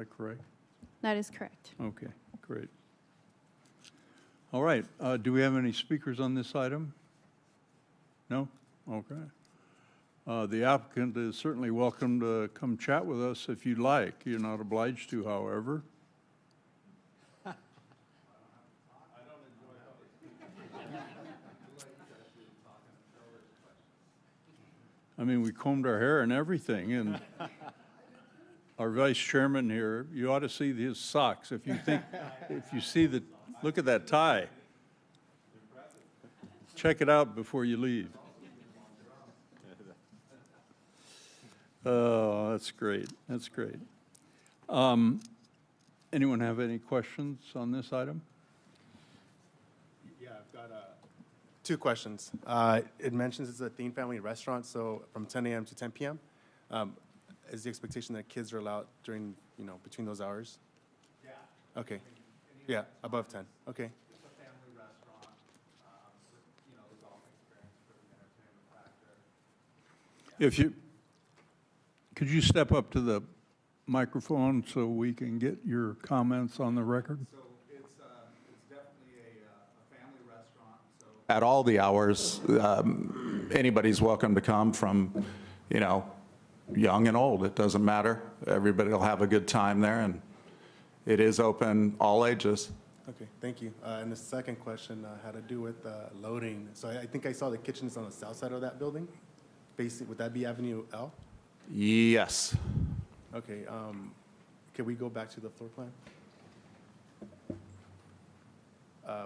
that correct? That is correct. Okay, great. All right, do we have any speakers on this item? No? Okay. The applicant is certainly welcome to come chat with us if you'd like. You're not obliged to, however. I mean, we combed our hair and everything, and our vice chairman here, you ought to see his socks. If you see the, look at that tie. Check it out before you leave. Oh, that's great. That's great. Anyone have any questions on this item? Yeah, I've got two questions. It mentions it's a Thien family restaurant, so from 10 a.m. to 10 p.m. Is the expectation that kids are allowed during, between those hours? Yeah. Okay. Yeah, above 10. Okay. It's a family restaurant with, the golf experience for the entertainment factor. If you, could you step up to the microphone so we can get your comments on the record? So it's definitely a family restaurant. So at all the hours, anybody's welcome to come from, young and old. It doesn't matter. Everybody will have a good time there, and it is open all ages. Okay, thank you. And the second question had to do with loading. So I think I saw the kitchens on the south side of that building. Would that be Avenue L? Yes. Okay, can we go back to the floor plan?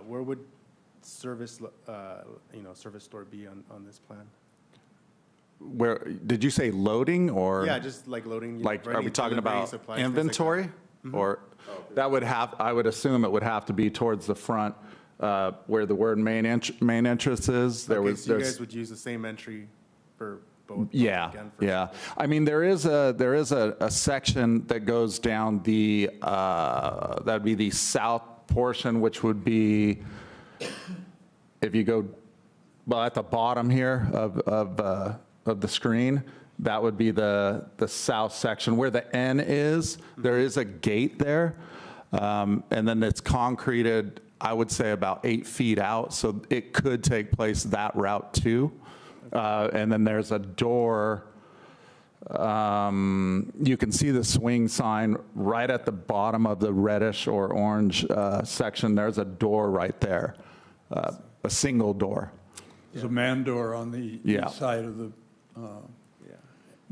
Where would service store be on this plan? Where did you say loading or? Yeah, just like loading. Like, are we ready talking delivery, about supplies, things like that. inventory? Or that would have, I would assume it would have to be towards the front where the word main entrance is. Okay, so you guys would use the same entry for both? Yeah, again, for- yeah. I mean, there is a section that goes down the, that'd be the south portion, which would be, if you go, well, at the bottom here of the screen, that would be the south section. Where the N is, there is a gate there, and then it's concreted, I would say about 8 feet out, so it could take place that route too. And then there's a door. You can see the swing sign right at the bottom of the reddish or orange section. There's a door right there, a single door. There's a man door on the Yeah. east side of the Yeah.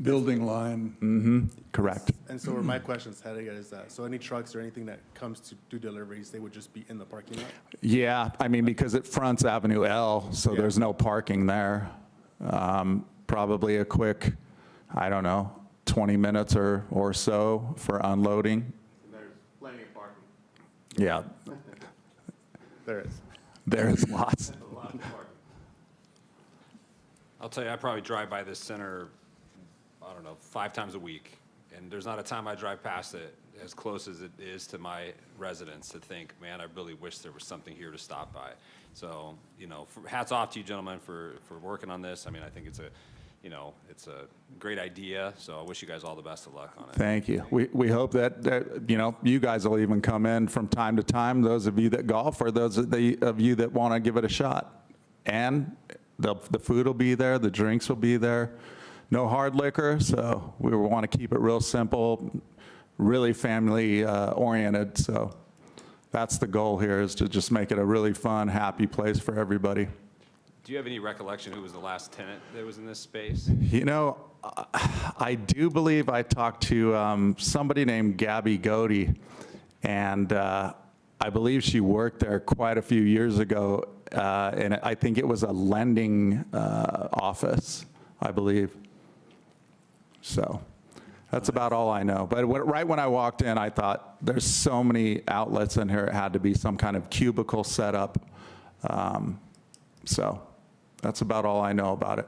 building line. Correct. And so where my questions headed is that, so any trucks or anything that comes to do deliveries, they would just be in the parking lot? Yeah, I mean, because it fronts Avenue L, so Yeah. there's no parking there. Probably a quick, I don't know, 20 minutes or so for unloading. There's plenty of parking. Yeah, There is. there is lots. A lot of parking. I'll tell you, I probably drive by this center, I don't know, 5 times a week. And there's not a time I drive past it as close as it is to my residence to think, man, I really wish there was something here to stop by. So, hats off to you gentlemen for working on this. I mean, I think it's a great idea. So I wish you guys all the best of luck on it. Thank you. We hope that, you guys will even come in from time to time, those of you that golf or those of you that want to give it a shot. And the food will be there, the drinks will be there. No hard liquor, so we want to keep it real simple, really family oriented. So that's the goal here, is to just make it a really fun, happy place for everybody. Do you have any recollection who was the last tenant that was in this space? I do believe I talked to somebody named Gabby Godey, and I believe she worked there quite a few years ago, and I think it was a lending office, I believe. So that's about all I know. But right when I walked in, I thought, there's so many outlets in here, it had to be some kind of cubicle setup. So that's about all I know about it.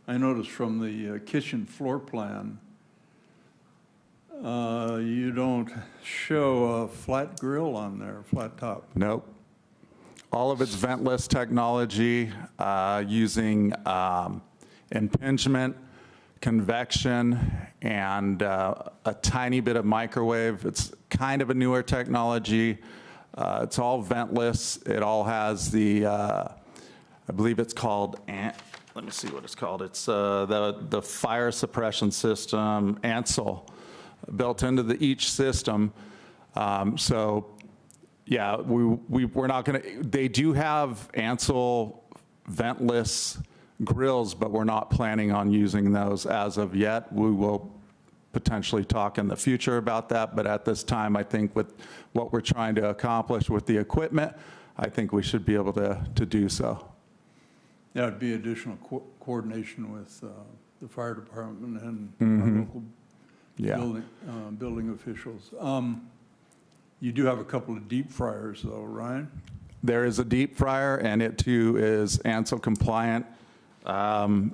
I noticed from the kitchen floor plan, you don't show a flat grill on there, flat top. Nope. All of it's ventless technology using impingement convection, and a tiny bit of microwave. It's kind of a newer technology. It's all ventless. It all has the, I believe it's called, let me see what it's called. It's the fire suppression system, ANSEL, built into each system. So yeah, we're not going to, they do have ANSEL ventless grills, but we're not planning on using those as of yet. We will potentially talk in the future about that, but at this time, I think with what we're trying to accomplish with the equipment, I think we should be able to do so. That would be additional coordination with the fire department and our local Yeah. building officials. You do have a couple of deep fryers, though, Ryan? There is a deep fryer, and it too is ANSEL compliant.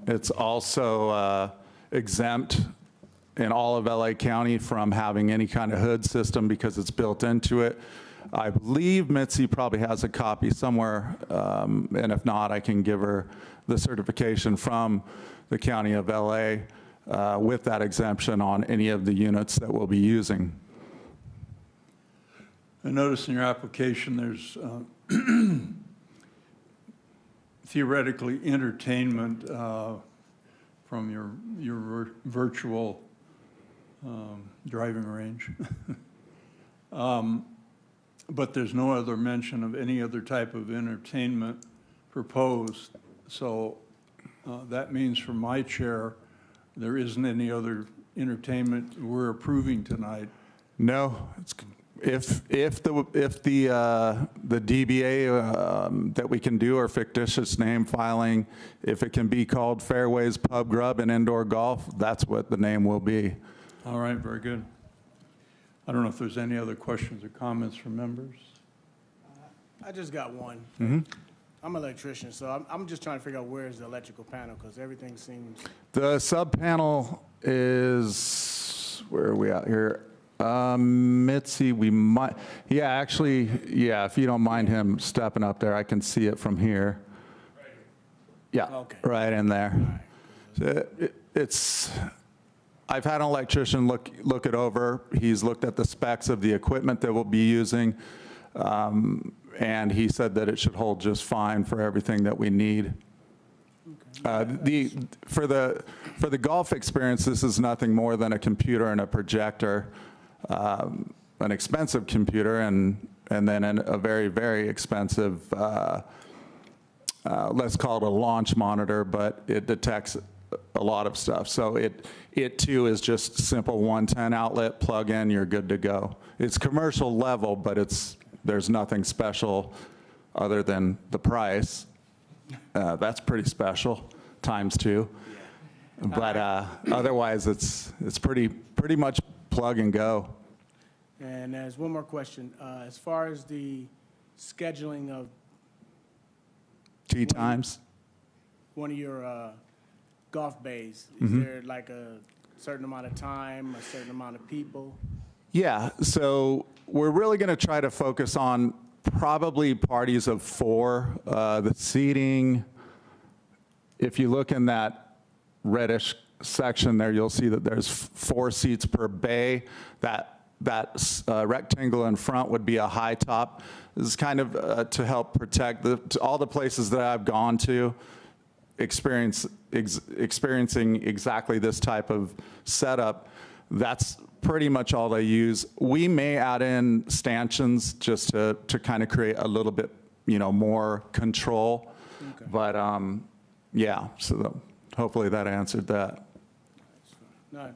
It's also exempt in all of LA County from having any kind of hood system because it's built into it. I believe Mitzi probably has a copy somewhere, and if not, I can give her the certification from the County of LA with that exemption on any of the units that we'll be using. I noticed in your application, there's theoretically entertainment from your virtual driving range. But there's no other mention of any other type of entertainment proposed. So that means from my chair, there isn't any other entertainment we're approving tonight. No, if the DBA that we can do or fictitious name filing, if it can be called Fairways Pub Grub and Indoor Golf, that's what the name will be. All right, very good. I don't know if there's any other questions or comments from members. I just got one. I'm an electrician, so I'm just trying to figure out where is the electrical panel, because everything seems, The sub panel is, where are we at here? Mitzi, we might, yeah, actually, yeah, if you don't mind him stepping up there, I can see it from here. Yeah, Okay. right in there. So it's, I've had an electrician look it over. He's looked at the specs of the equipment that we'll be using, and he said that it should hold just fine for everything that we need. For the golf experience, this is nothing more than a computer and a projector, an expensive computer, and then a very, very expensive, let's call it a launch monitor, but it detects a lot of stuff. So it too is just simple 110 outlet, plug in, you're good to go. It's commercial level, but there's nothing special other than the price. That's pretty special, ×2. But otherwise, it's pretty much plug and go. and there's one more question. As far as the scheduling of Tee times? one of your golf bays, is there like a certain amount of time, a certain amount of people? Yeah, so we're really going to try to focus on probably parties of 4. The seating, if you look in that reddish section there, you'll see that there's 4 seats per bay. That rectangle in front would be a high top. This is kind of to help protect all the places that I've gone to, experiencing exactly this type of setup. That's pretty much all they use. We may add in stanchions just to kind of create a little bit, more control. Okay. But yeah, so hopefully that answered that. No,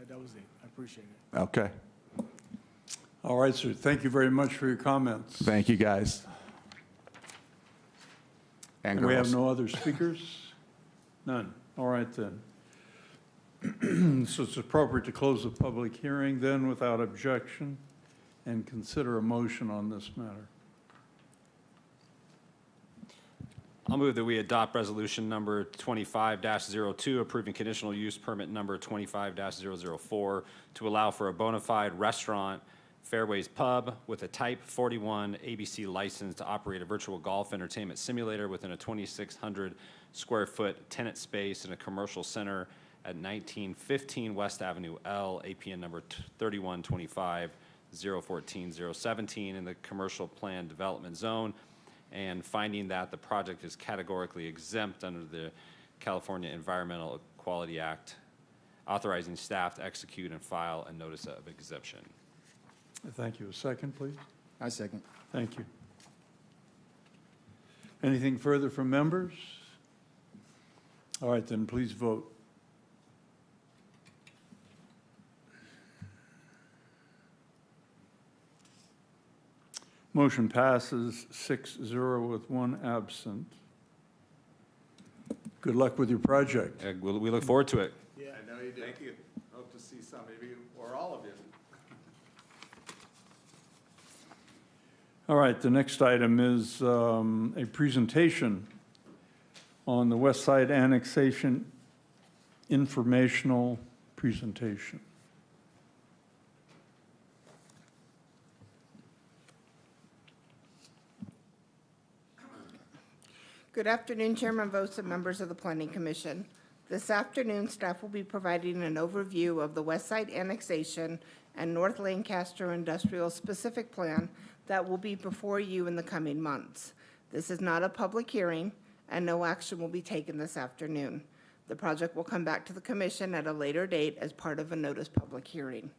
that was it. I appreciate it. Okay. All right, sir, thank you very much for your comments. Thank you, guys. And We have girls. no other speakers? None. All right, then. So it's appropriate to close the public hearing then without objection and consider a motion on this matter. I'll move that we adopt resolution number 25-02, approving conditional use permit number 25-004 to allow for a bona fide restaurant, Fairways Pub, with a Type 41 ABC license to operate a virtual golf entertainment simulator within a 2,600 square foot tenant space in a commercial center at 1915 West Avenue L, APN number 3125-014-017 in the Commercial Plan Development Zone, and finding that the project is categorically exempt under the California Environmental Quality Act, authorizing staff to execute and file a notice of exemption. Thank you. A second, please. I second. Thank you. Anything further from members? All right, then please vote. Motion passes 6-0 with one absent. Good luck with your project. We look forward to it. Yeah. I know you do. Thank you. Hope to see some of you, or all of you. All right, the next item is a presentation on the West Side annexation informational presentation. Good afternoon, Chairman Vos and members of the Planning Commission. This afternoon, staff will be providing an overview of the West Side annexation and North Lancaster Industrial Specific Plan that will be before you in the coming months. This is not a public hearing, and no action will be taken this afternoon. The project will come back to the Commission at a later date as part of a notice public hearing.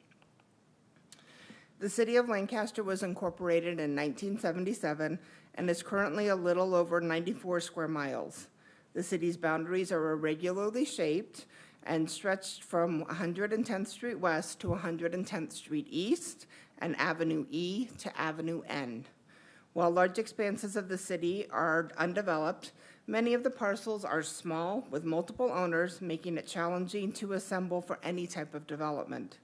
The City of Lancaster was incorporated in 1977 and is currently a little over 94 square miles. The city's boundaries are irregularly shaped and stretched from 110th Street West to 110th Street East and Avenue E to Avenue N. While large expanses of the city are undeveloped, many of the parcels are small with multiple owners, making it challenging to assemble for any type of development.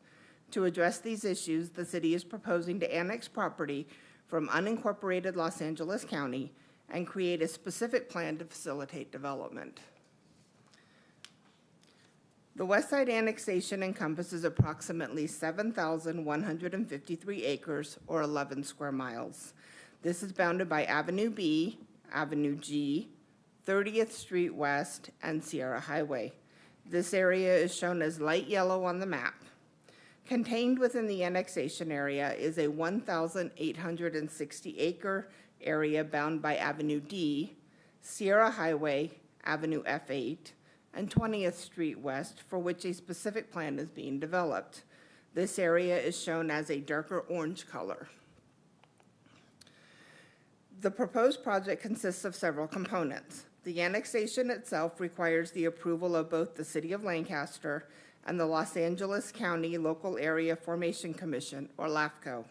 To address these issues, the city is proposing to annex property from unincorporated Los Angeles County and create a specific plan to facilitate development. The West Side annexation encompasses approximately 7,153 acres or 11 square miles. This is bounded by Avenue B, Avenue G, 30th Street West, and Sierra Highway. This area is shown as light yellow on the map. Contained within the annexation area is a 1,860-acre area bound by Avenue D, Sierra Highway, Avenue F8, and 20th Street West, for which a specific plan is being developed. This area is shown as a darker orange color. The proposed project consists of several components. The annexation itself requires the approval of both the City of Lancaster and the Los Angeles County Local Area Formation Commission, or LAFCO.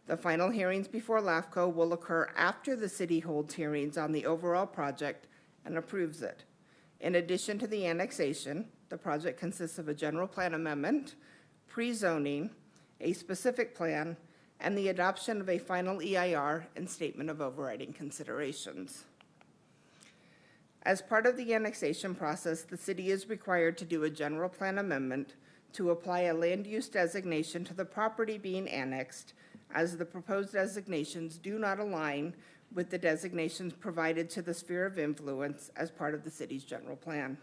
The final hearings before LAFCO will occur after the city holds hearings on the overall project and approves it. In addition to the annexation, the project consists of a general plan amendment, pre-zoning, a specific plan, and the adoption of a final EIR and statement of overriding considerations. As part of the annexation process, the city is required to do a general plan amendment to apply a land use designation to the property being annexed, as the proposed designations do not align with the designations provided to the sphere of influence as part of the city's general plan.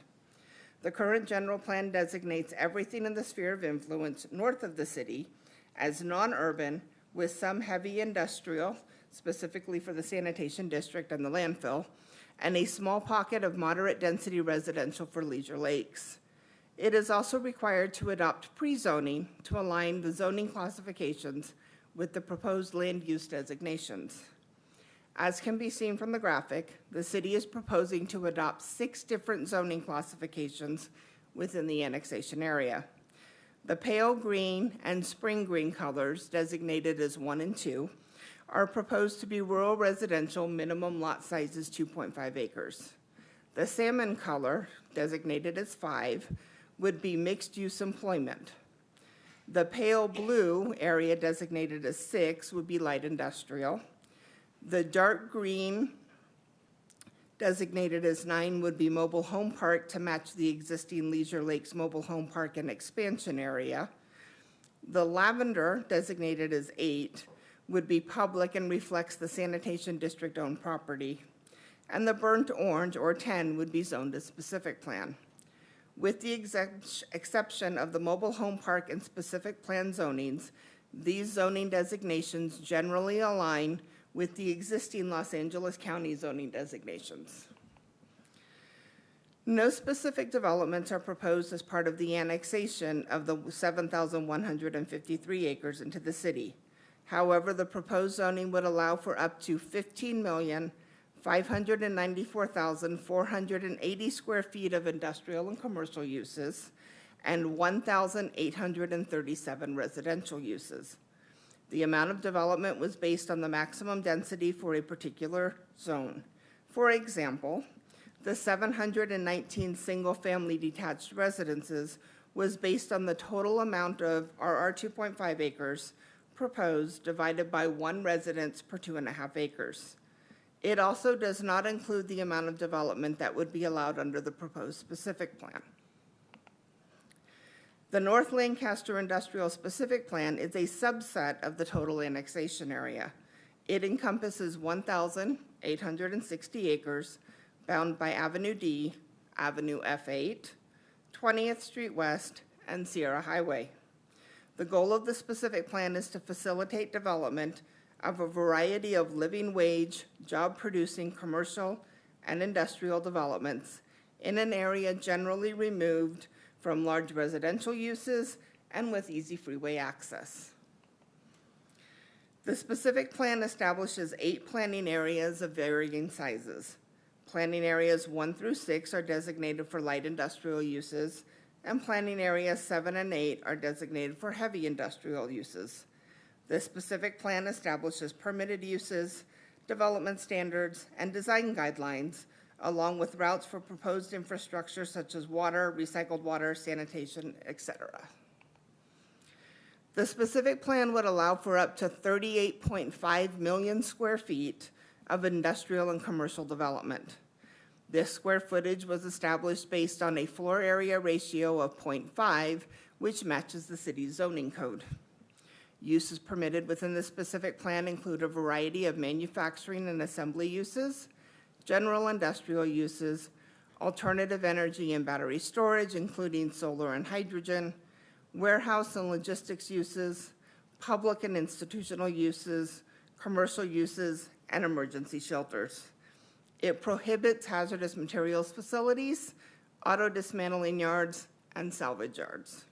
The current general plan designates everything in the sphere of influence north of the city as non-urban with some heavy industrial, specifically for the sanitation district and the landfill, and a small pocket of moderate density residential for Leisure Lakes. It is also required to adopt pre-zoning to align the zoning classifications with the proposed land use designations. As can be seen from the graphic, the city is proposing to adopt 6 different zoning classifications within the annexation area. The pale green and spring green colors, designated as 1 and 2, are proposed to be rural residential, minimum lot size is 2.5 acres. The salmon color, designated as 5, would be mixed-use employment. The pale blue area, designated as 6, would be light industrial. The dark green, designated as 9, would be mobile home park to match the existing Leisure Lakes mobile home park and expansion area. The lavender, designated as 8, would be public and reflects the sanitation district-owned property. And the burnt orange, or 10, would be zoned as specific plan. With the exception of the mobile home park and specific plan zonings, these zoning designations generally align with the existing Los Angeles County zoning designations. No specific developments are proposed as part of the annexation of the 7,153 acres into the city. However, the proposed zoning would allow for up to 15,594,480 square feet of industrial and commercial uses and 1,837 residential uses. The amount of development was based on the maximum density for a particular zone. For example, the 719 single-family detached residences was based on the total amount of RR 2.5 acres proposed divided by 1 residence per 2.5 acres. It also does not include the amount of development that would be allowed under the proposed specific plan. The North Lancaster Industrial Specific Plan is a subset of the total annexation area. It encompasses 1,860 acres bound by Avenue D, Avenue F8, 20th Street West, and Sierra Highway. The goal of the specific plan is to facilitate development of a variety of living wage, job-producing commercial and industrial developments in an area generally removed from large residential uses and with easy freeway access. The specific plan establishes 8 planning areas of varying sizes. Planning areas 1 through 6 are designated for light industrial uses, and planning areas 7 and 8 are designated for heavy industrial uses. The specific plan establishes permitted uses, development standards, and design guidelines, along with routes for proposed infrastructure such as water, recycled water, sanitation, etc. The specific plan would allow for up to 38.5 million square feet of industrial and commercial development. This square footage was established based on a floor area ratio of 0.5, which matches the city's zoning code. Uses permitted within the specific plan include a variety of manufacturing and assembly uses, general industrial uses, alternative energy and battery storage, including solar and hydrogen, warehouse and logistics uses, public and institutional uses, commercial uses, and emergency shelters. It prohibits hazardous materials facilities, auto dismantling yards, and salvage yards.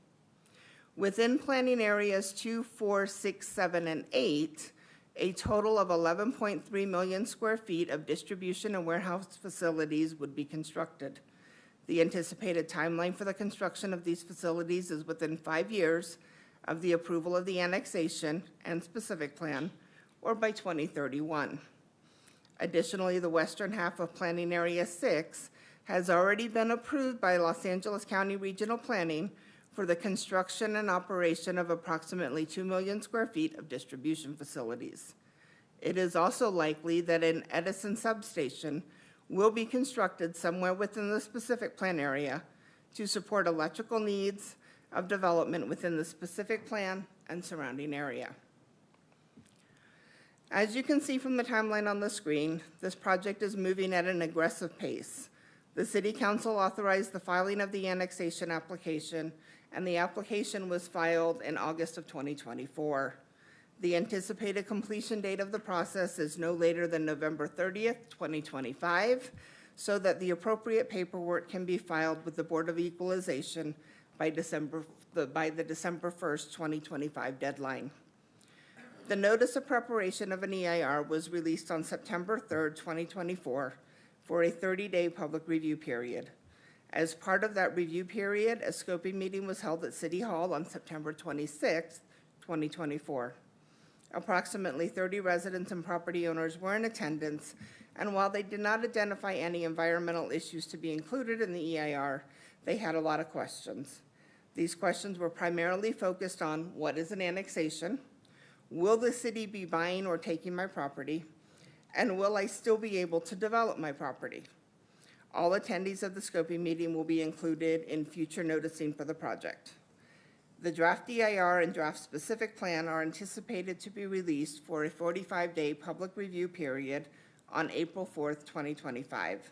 Within planning areas 2, 4, 6, 7, and 8, a total of 11.3 million square feet of distribution and warehouse facilities would be constructed. The anticipated timeline for the construction of these facilities is within 5 years of the approval of the annexation and specific plan, or by 2031. Additionally, the western half of Planning Area 6 has already been approved by Los Angeles County Regional Planning for the construction and operation of approximately 2 million square feet of distribution facilities. It is also likely that an Edison substation will be constructed somewhere within the specific plan area to support electrical needs of development within the specific plan and surrounding area. As you can see from the timeline on the screen, this project is moving at an aggressive pace. The City Council authorized the filing of the annexation application, and the application was filed in August of 2024. The anticipated completion date of the process is no later than November 30th, 2025, so that the appropriate paperwork can be filed with the Board of Equalization by the December 1st, 2025 deadline. The notice of preparation of an EIR was released on September 3rd, 2024, for a 30-day public review period. As part of that review period, a scoping meeting was held at City Hall on September 26th, 2024. Approximately 30 residents and property owners were in attendance, and while they did not identify any environmental issues to be included in the EIR, they had a lot of questions. These questions were primarily focused on what is an annexation, will the city be buying or taking my property, and will I still be able to develop my property? All attendees of the scoping meeting will be included in future noticing for the project. The draft EIR and draft specific plan are anticipated to be released for a 45-day public review period on April 4th, 2025.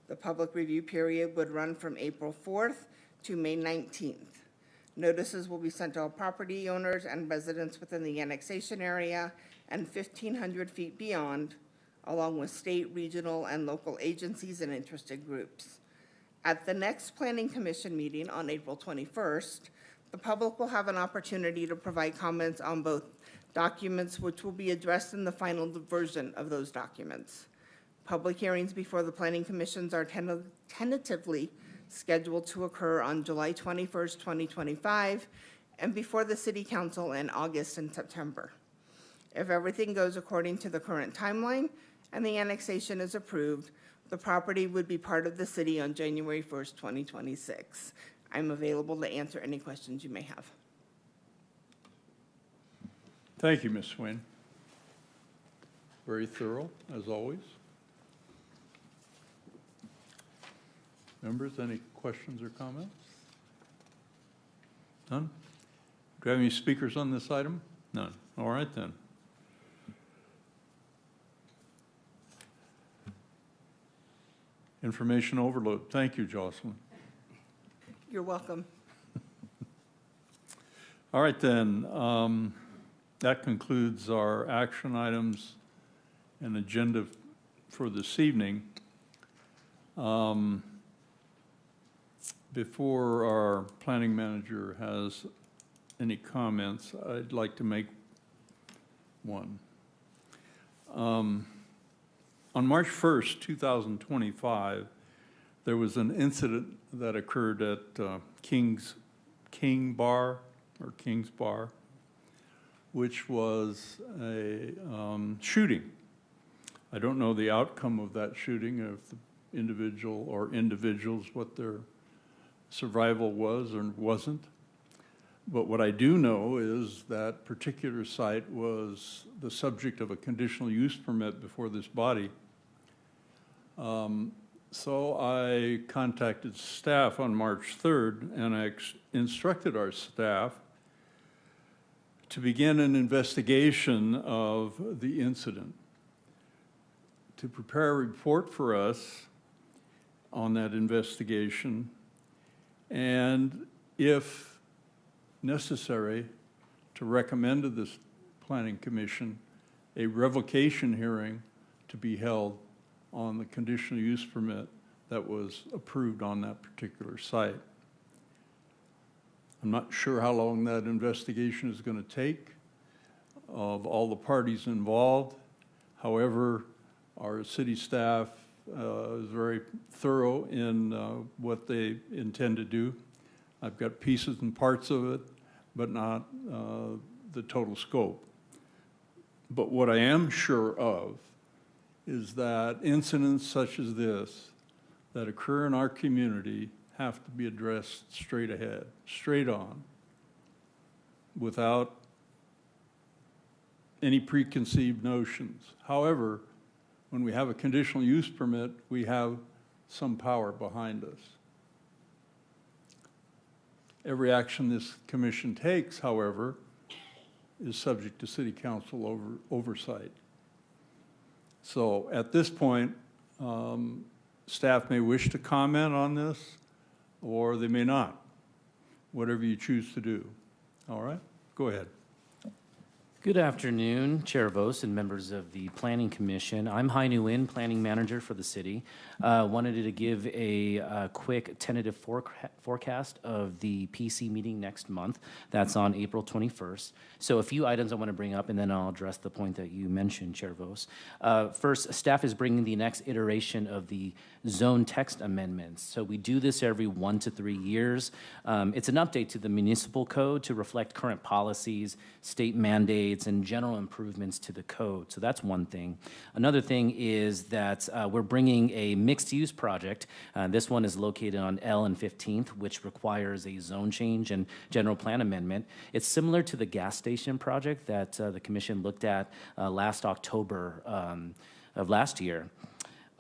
The public review period would run from April 4th to May 19th. Notices will be sent to all property owners and residents within the annexation area and 1,500 feet beyond, along with state, regional, and local agencies and interested groups. At the next Planning Commission meeting on April 21st, the public will have an opportunity to provide comments on both documents, which will be addressed in the final version of those documents. Public hearings before the Planning Commissions are tentatively scheduled to occur on July 21st, 2025, and before the City Council in August and September. If everything goes according to the current timeline and the annexation is approved, the property would be part of the city on January 1st, 2026. I'm available to answer any questions you may have. Thank you, Ms. Swain. Very thorough, as always. Members, any questions or comments? None? Do you have any speakers on this item? None. All right, then. Information overload. Thank you, Jocelyn. You're welcome. All right, then. That concludes our action items and agenda for this evening. Before our planning manager has any comments, I'd like to make one. On March 1st, 2025, there was an incident that occurred at King's Bar, which was a shooting. I don't know the outcome of that shooting, if the individual or individuals, what their survival was or wasn't. But what I do know is that particular site was the subject of a conditional use permit before this body. So I contacted staff on March 3rd, and I instructed our staff to begin an investigation of the incident, to prepare a report for us on that investigation, and if necessary, to recommend to this Planning Commission a revocation hearing to be held on the conditional use permit that was approved on that particular site. I'm not sure how long that investigation is going to take of all the parties involved. However, our city staff is very thorough in what they intend to do. I've got pieces and parts of it, but not the total scope. But what I am sure of is that incidents such as this that occur in our community have to be addressed straight ahead, straight on, without any preconceived notions. However, when we have a conditional use permit, we have some power behind us. Every action this commission takes, however, is subject to city council oversight. So at this point, staff may wish to comment on this, or they may not, whatever you choose to do. All right, go ahead. Good afternoon, Chair Vos and members of the Planning Commission. I'm Hai Nguyen, Planning Manager for the city. Wanted to give a quick tentative forecast of the PC meeting next month. That's on April 21st. So a few items I want to bring up, and then I'll address the point that you mentioned, Chair Vos. First, staff is bringing the next iteration of the zone text amendments. So we do this every 1 to 3 years. It's an update to the municipal code to reflect current policies, state mandates, and general improvements to the code. So that's one thing. Another thing is that we're bringing a mixed-use project. This one is located on L and 15th, which requires a zone change and general plan amendment. It's similar to the gas station project that the commission looked at last October of last year.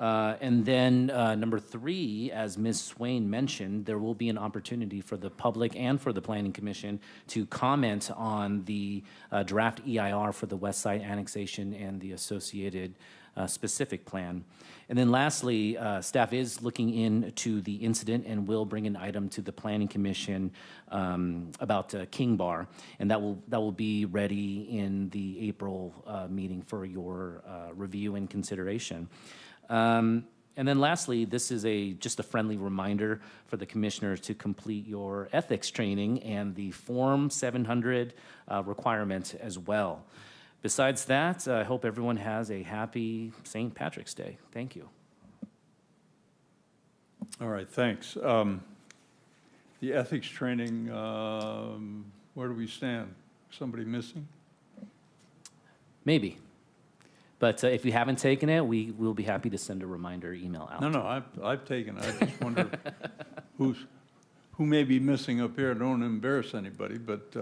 And then number 3, as Ms. Swain mentioned, there will be an opportunity for the public and for the Planning Commission to comment on the draft EIR for the West Side annexation and the associated specific plan. And then lastly, staff is looking into the incident and will bring an item to the Planning Commission about King Bar, and that will be ready in the April meeting for your review and consideration. And then lastly, this is just a friendly reminder for the commissioners to complete your ethics training and the Form 700 requirement as well. Besides that, I hope everyone has a happy St. Patrick's Day. Thank you. All right, thanks. The ethics training, where do we stand? Somebody missing? Maybe. But if you haven't taken it, we will be happy to send a reminder email out. No, I've taken it. I just wonder who may be missing up here. I don't want to embarrass anybody, but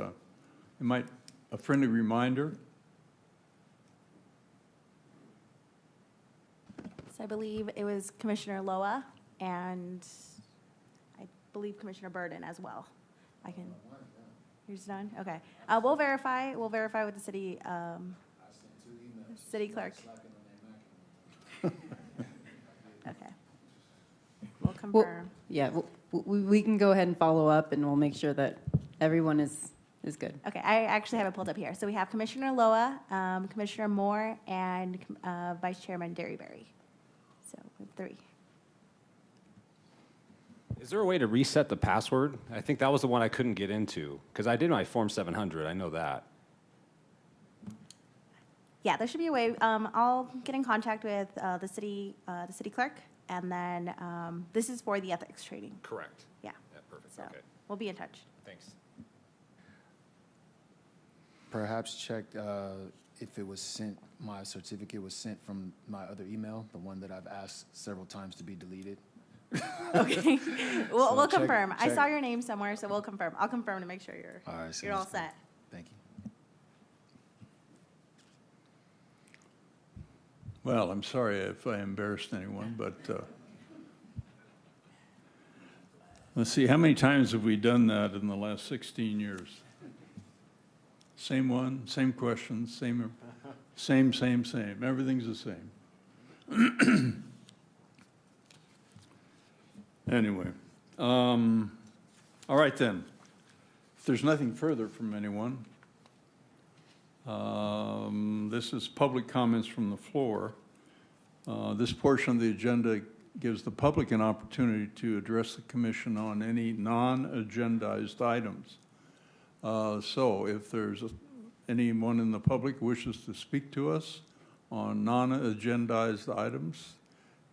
a friendly reminder. So I believe it was Commissioner Loa and I believe Commissioner Burden as well. Yours done? Okay. We'll verify with the city, city clerk. Okay. We'll confirm. Yeah, we can go ahead and follow up, and we'll make sure that everyone is good. Okay, I actually have it pulled up here. So we have Commissioner Loa, Commissioner Moore, and Vice Chairman Derryberry. So we have 3. Is there a way to reset the password? I think that was the one I couldn't get into, because I did my Form 700, I know that. Yeah, there should be a way. I'll get in contact with the city clerk, and then this is for the ethics training. Correct. Yeah. Yeah, perfect, So okay, we'll be in touch. thanks. Perhaps check if it was sent, my certificate was sent from my other email, the one that I've asked several times to be deleted. Okay, we'll check- confirm. I check. saw your name somewhere, so we'll confirm. I'll confirm to make sure All right, you're all sounds good. set. Thank you. Well, I'm sorry if I embarrassed anyone, but let's see, how many times have we done that in the last 16 years? Same one, same questions, same. Everything's the same. Anyway, all right then. If there's nothing further from anyone, this is public comments from the floor. This portion of the agenda gives the public an opportunity to address the commission on any non-agendized items. So if there's anyone in the public wishes to speak to us on non-agendized items,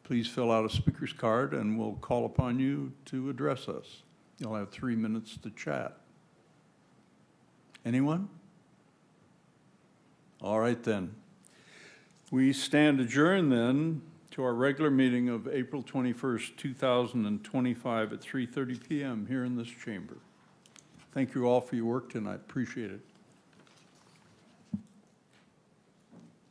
please fill out a speaker's card and we'll call upon you to address us. You'll have 3 minutes to chat. Anyone? All right then. We stand adjourned then to our regular meeting of April 21st, 2025 at 3:30 p.m. here in this chamber. Thank you all for your work tonight. Appreciate it.